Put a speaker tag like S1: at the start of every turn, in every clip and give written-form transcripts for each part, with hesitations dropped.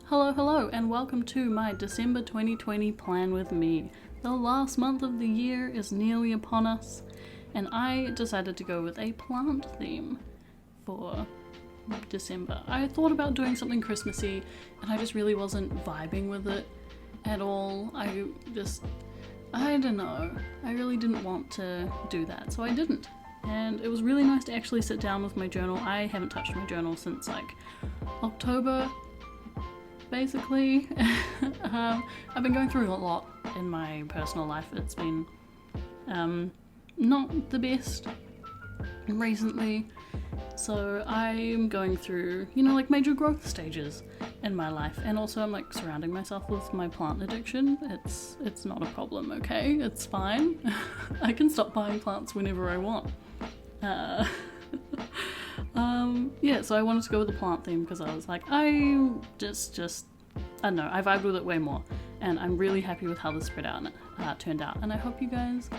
S1: Hello, and welcome to my December 2020 plan with me. The last month of the year is nearly upon us, and I decided to go with a plant theme for December. I thought about doing something Christmassy, and I just really wasn't vibing with it at all. I don't know. I really didn't want to do that, so I didn't. And it was really nice to actually sit down with my journal. I haven't touched my journal since like October, basically. I've been going through a lot in my personal life. It's been not the best recently, so I'm going through, like major growth stages in my life, and also I'm like surrounding myself with my plant addiction. It's not a problem, okay? It's fine. I can stop buying plants whenever I want. Yeah, so I wanted to go with the plant theme because I was like, I don't know, I vibed with it way more, and I'm really happy with how this turned out, and I hope you guys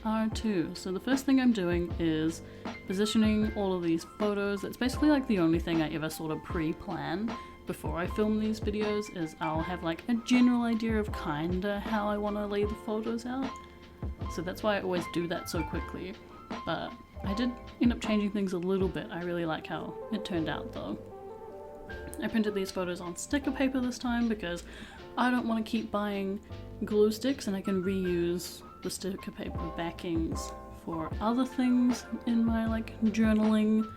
S1: are too. So the first thing I'm doing is positioning all of these photos. It's basically like the only thing I ever sort of pre-plan before I film these videos. Is I'll have like a general idea of kinda how I want to lay the photos out, so that's why I always do that so quickly. But I did end up changing things a little bit. I really like how it turned out though. I printed these photos on sticker paper this time because I don't want to keep buying glue sticks, and I can reuse the sticker paper backings for other things in my like journaling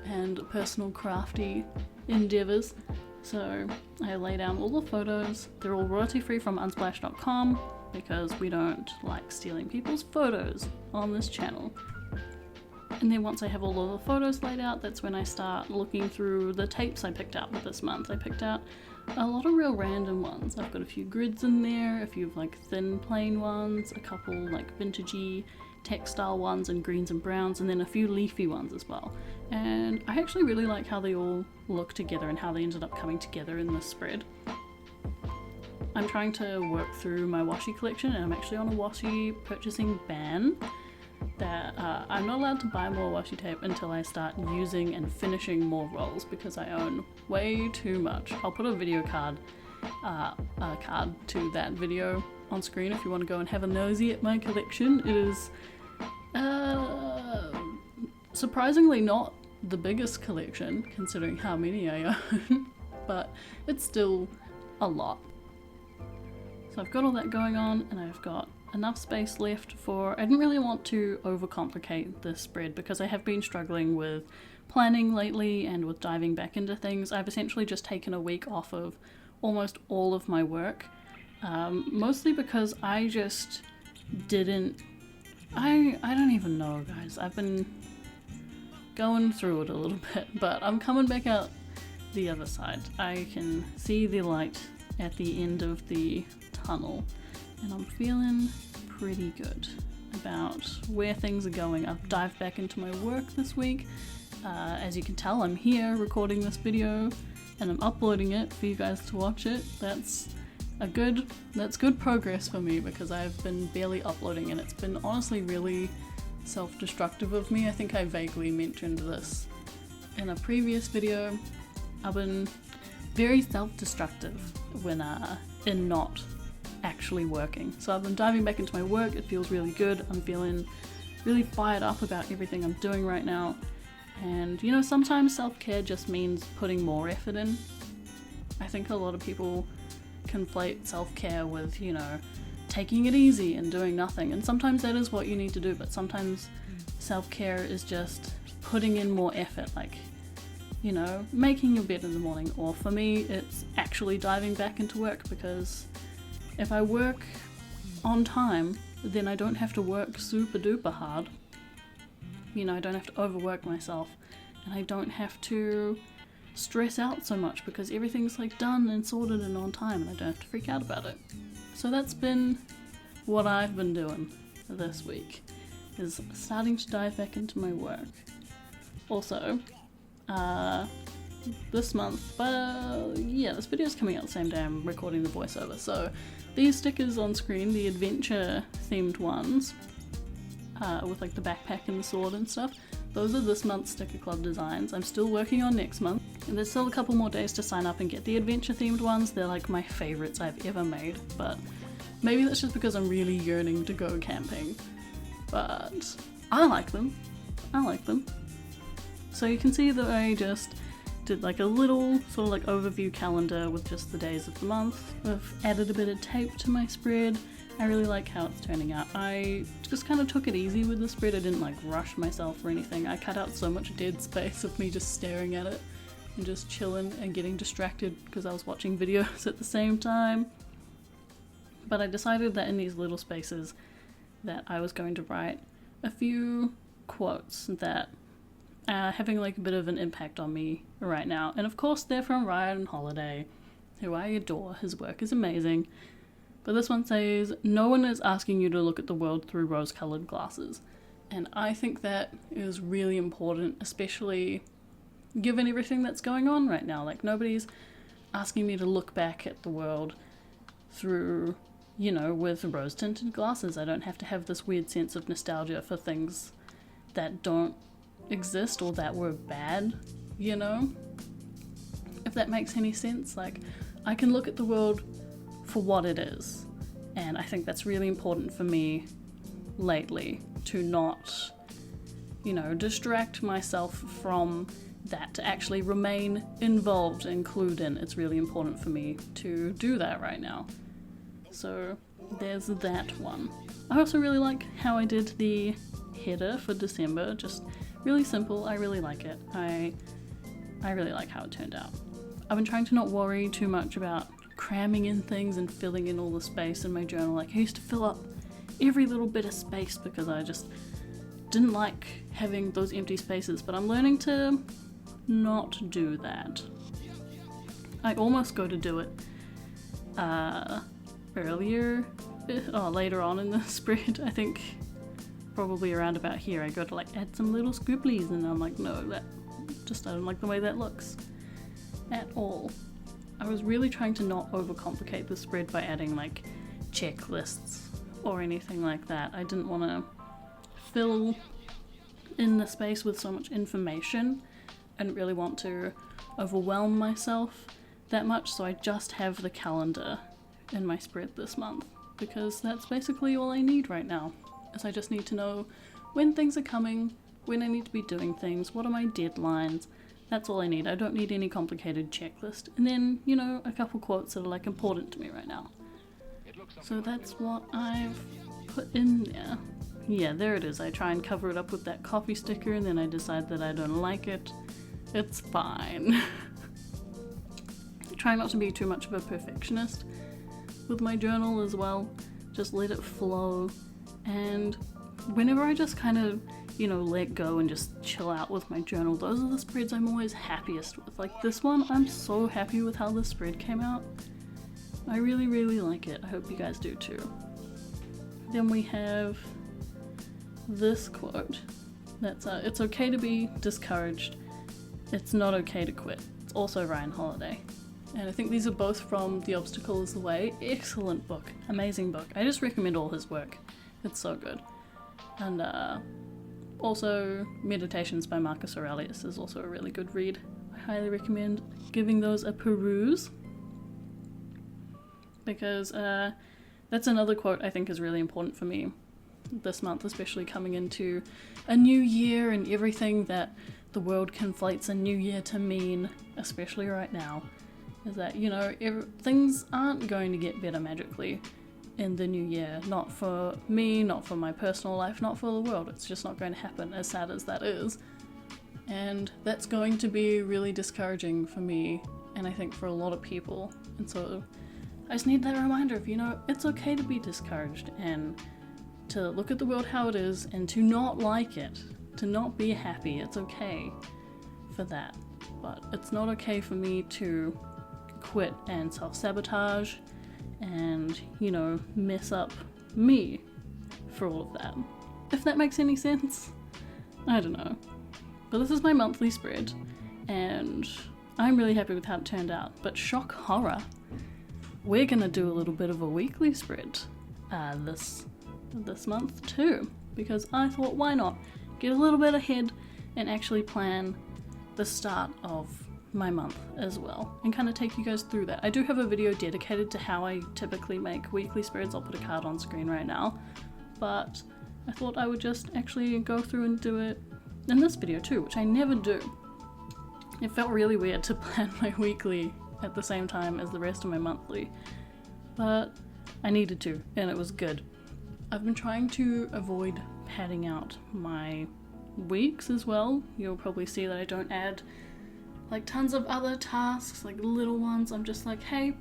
S1: and personal crafty endeavors. So I lay down all the photos. They're all royalty free from unsplash.com because we don't like stealing people's photos on this channel. And then once I have all of the photos laid out, that's when I start looking through the tapes I picked out for this month. I picked out a lot of real random ones. I've got a few grids in there, a few like thin plain ones, a couple like vintagey textile ones and greens and browns, and then a few leafy ones as well. And I actually really like how they all look together and how they ended up coming together in this spread. I'm trying to work through my washi collection, and I'm actually on a washi purchasing ban. That I'm not allowed to buy more washi tape until I start using and finishing more rolls because I own way too much. I'll put a video card, a card to that video on screen if you want to go and have a nosy at my collection. It is surprisingly not the biggest collection considering how many I own, but it's still a lot. So I've got all that going on, and I've got enough space left for... I didn't really want to overcomplicate this spread because I have been struggling with planning lately and with diving back into things. I've essentially just taken a week off of almost all of my work, mostly because I just didn't... I don't even know, guys. I've been going through it a little bit, but I'm coming back out the other side. I can see the light at the end of the tunnel, and I'm feeling pretty good about where things are going. I've dived back into my work this week. As you can tell, I'm here recording this video and I'm uploading it for you guys to watch it. That's good progress for me because I've been barely uploading, and it's been honestly really self-destructive of me. I think I vaguely mentioned this in a previous video. I've been very self-destructive when in not actually working. So I've been diving back into my work. It feels really good. I'm feeling really fired up about everything I'm doing right now. And sometimes self-care just means putting more effort in. I think a lot of people conflate self-care with, taking it easy and doing nothing. And sometimes that is what you need to do, but sometimes self-care is just putting in more effort, like, making your bed in the morning. Or for me, it's actually diving back into work, because if I work on time, then I don't have to work super duper hard. I don't have to overwork myself, and I don't have to stress out so much because everything's like done and sorted and on time, and I don't have to freak out about it. So that's been what I've been doing this week, is starting to dive back into my work. Also, this month, but this video is coming out the same day I'm recording the voiceover, so these stickers on screen, the adventure themed ones, with like the backpack and the sword and stuff, those are this month's sticker club designs. I'm still working on next month. And there's still a couple more days to sign up and get the adventure themed ones. They're like my favorites I've ever made, but maybe that's just because I'm really yearning to go camping. But I like them. I like them. So you can see that I just did like a little sort of like overview calendar with just the days of the month. I've added a bit of tape to my spread. I really like how it's turning out. I just kind of took it easy with the spread. I didn't like rush myself or anything. I cut out so much dead space of me just staring at it and just chilling and getting distracted because I was watching videos at the same time. But I decided that in these little spaces that I was going to write a few quotes that are having like a bit of an impact on me right now. And of course they're from Ryan Holiday, who I adore. His work is amazing. But this one says, "No one is asking you to look at the world through rose-colored glasses." And I think that is really important, especially given everything that's going on right now. Like, nobody's asking me to look back at the world through, you know, with rose-tinted glasses. I don't have to have this weird sense of nostalgia for things that don't exist or that were bad, you know? If that makes any sense. Like, I can look at the world for what it is. And I think that's really important for me lately, to not, you know, distract myself from that, to actually remain involved and clued in. It's really important for me to do that right now. So there's that one. I also really like how I did the header for December. Just really simple. I really like it. I really like how it turned out. I've been trying to not worry too much about cramming in things and filling in all the space in my journal. Like, I used to fill up every little bit of space because I just didn't like having those empty spaces, but I'm learning to not do that. I almost go to do it later on in the spread. I think probably around about here I go to like add some little scribblies, and I'm like, no, I don't like the way that looks at all. I was really trying to not overcomplicate the spread by adding like checklists or anything like that. I didn't want to fill in the space with so much information. I didn't really want to overwhelm myself that much, so I just have the calendar in my spread this month, because that's basically all I need right now. Is I just need to know when things are coming, when I need to be doing things, what are my deadlines. That's all I need. I don't need any complicated checklist. And then, you know, a couple quotes that are like important to me right now. So that's what I've put in there. Yeah, there it is. I try and cover it up with that coffee sticker, and then I decide that I don't like it. It's fine. Try not to be too much of a perfectionist with my journal as well. Just let it flow. And whenever I just kind of, you know, let go and just chill out with my journal, those are the spreads I'm always happiest with. Like this one, I'm so happy with how this spread came out. I really, really like it. I hope you guys do too. Then we have this quote. That's it's okay to be discouraged. It's not okay to quit. It's also Ryan Holiday. And I think these are both from The Obstacle is the Way. Excellent book. Amazing book. I just recommend all his work. It's so good. And also Meditations by Marcus Aurelius is also a really good read. I highly recommend giving those a peruse, because that's another quote I think is really important for me this month, especially coming into a new year and everything that the world conflates a new year to mean, especially right now, is that, you know, things aren't going to get better magically in the new year. Not for me, not for my personal life, not for the world. It's just not going to happen, as sad as that is. And that's going to be really discouraging for me, and I think for a lot of people. And so I just need that reminder of, you know, it's okay to be discouraged and to look at the world how it is and to not like it, to not be happy. It's okay for that. But it's not okay for me to quit and self-sabotage and, you know, mess up me for all of that. If that makes any sense? I don't know. But this is my monthly spread, and I'm really happy with how it turned out. But shock horror, we're gonna do a little bit of a weekly spread this month too, because I thought, why not get a little bit ahead and actually plan the start of my month as well and kind of take you guys through that. I do have a video dedicated to how I typically make weekly spreads. I'll put a card on screen right now, but I thought I would just actually go through and do it in this video too, which I never do. It felt really weird to plan my weekly at the same time as the rest of my monthly, but I needed to, and it was good. I've been trying to avoid padding out my weeks as well. You'll probably see that I don't add like tons of other tasks, like little ones. I'm just like, hey,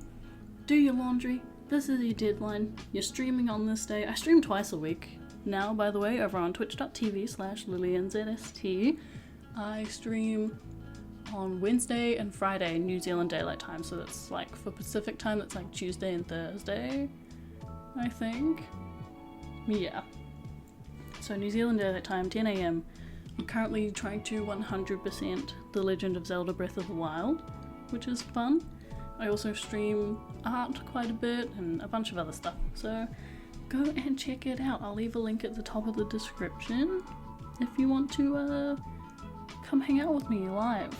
S1: do your laundry, this is your deadline, you're streaming on this day. I stream twice a week now, by the way, over on twitch.tv/Lilynzst. I stream on Wednesday and Friday New Zealand Daylight Time, so that's like for Pacific time, that's like Tuesday and Thursday, I think. Yeah. So New Zealand Daylight Time, 10 AM. I'm currently trying to 100% The Legend of Zelda Breath of the Wild, which is fun. I also stream art quite a bit and a bunch of other stuff, so go and check it out. I'll leave a link at the top of the description if you want to come hang out with me live.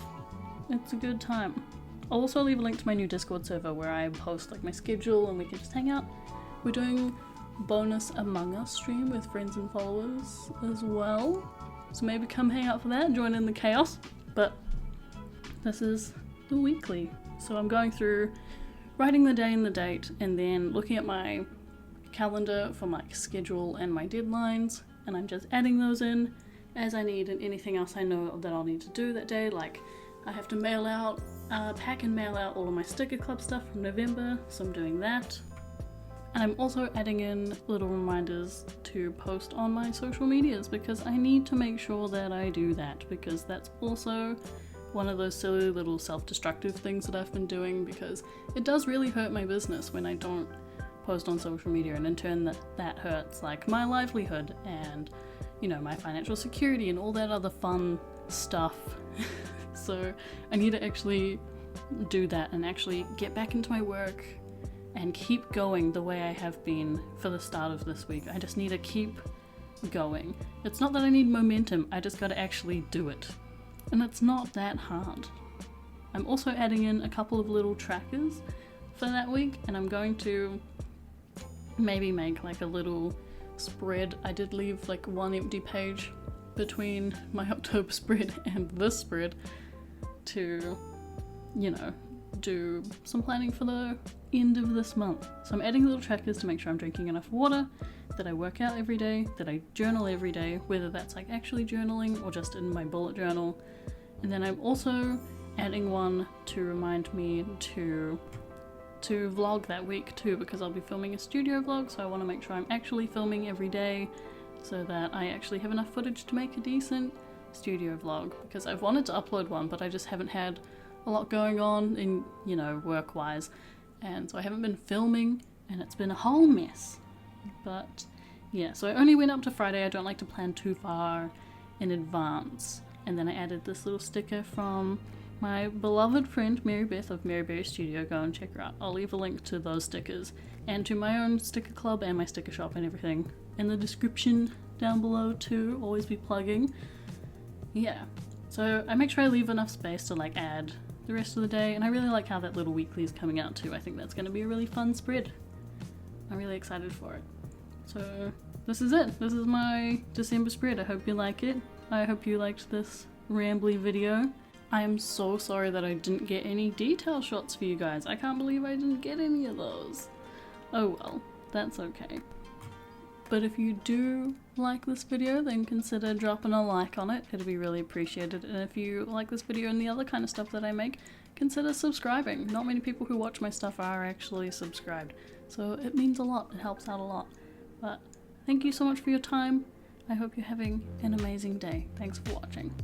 S1: It's a good time. I'll also leave a link to my new Discord server where I post like my schedule and we can just hang out. We're doing bonus Among Us stream with friends and followers as well, so maybe come hang out for that and join in the chaos. But this is the weekly, so I'm going through writing the day and the date and then looking at my calendar for my schedule and my deadlines, and I'm just adding those in as I need, and anything else I know that I'll need to do that day. Like I have to mail out, pack and mail out all of my sticker club stuff from November, so I'm doing that. And I'm also adding in little reminders to post on my social medias because I need to make sure that I do that, because that's also one of those silly little self-destructive things that I've been doing, because it does really hurt my business when I don't post on social media, and in turn that hurts like my livelihood and, you know, my financial security and all that other fun stuff. So I need to actually do that and actually get back into my work and keep going the way I have been for the start of this week. I just need to keep going. It's not that I need momentum, I just gotta actually do it. And it's not that hard. I'm also adding in a couple of little trackers for that week, and I'm going to maybe make like a little spread. I did leave like one empty page between my October spread and this spread to, you know, do some planning for the end of this month. So I'm adding little trackers to make sure I'm drinking enough water, that I work out every day, that I journal every day, whether that's like actually journaling or just in my bullet journal. And then I'm also adding one to remind me to vlog that week too, because I'll be filming a studio vlog, so I want to make sure I'm actually filming every day so that I actually have enough footage to make a decent studio vlog, because I've wanted to upload one but I just haven't had a lot going on in, you know, work wise, and so I haven't been filming and it's been a whole mess. But yeah, so I only went up to Friday. I don't like to plan too far in advance. And then I added this little sticker from my beloved friend Mary Beth of Mary Berry Studio. Go and check her out. I'll leave a link to those stickers and to my own sticker club and my sticker shop and everything in the description down below too. Always be plugging. Yeah, so I make sure I leave enough space to like add the rest of the day, and I really like how that little weekly is coming out too. I think that's going to be a really fun spread. I'm really excited for it. So this is it. This is my December spread. I hope you like it. I hope you liked this rambly video. I am so sorry that I didn't get any detail shots for you guys. I can't believe I didn't get any of those. Oh well, that's okay. But if you do like this video, then consider dropping a like on it. It'll be really appreciated. And if you like this video and the other kind of stuff that I make, consider subscribing. Not many people who watch my stuff are actually subscribed, so it means a lot. It helps out a lot. But thank you so much for your time. I hope you're having an amazing day. Thanks for watching.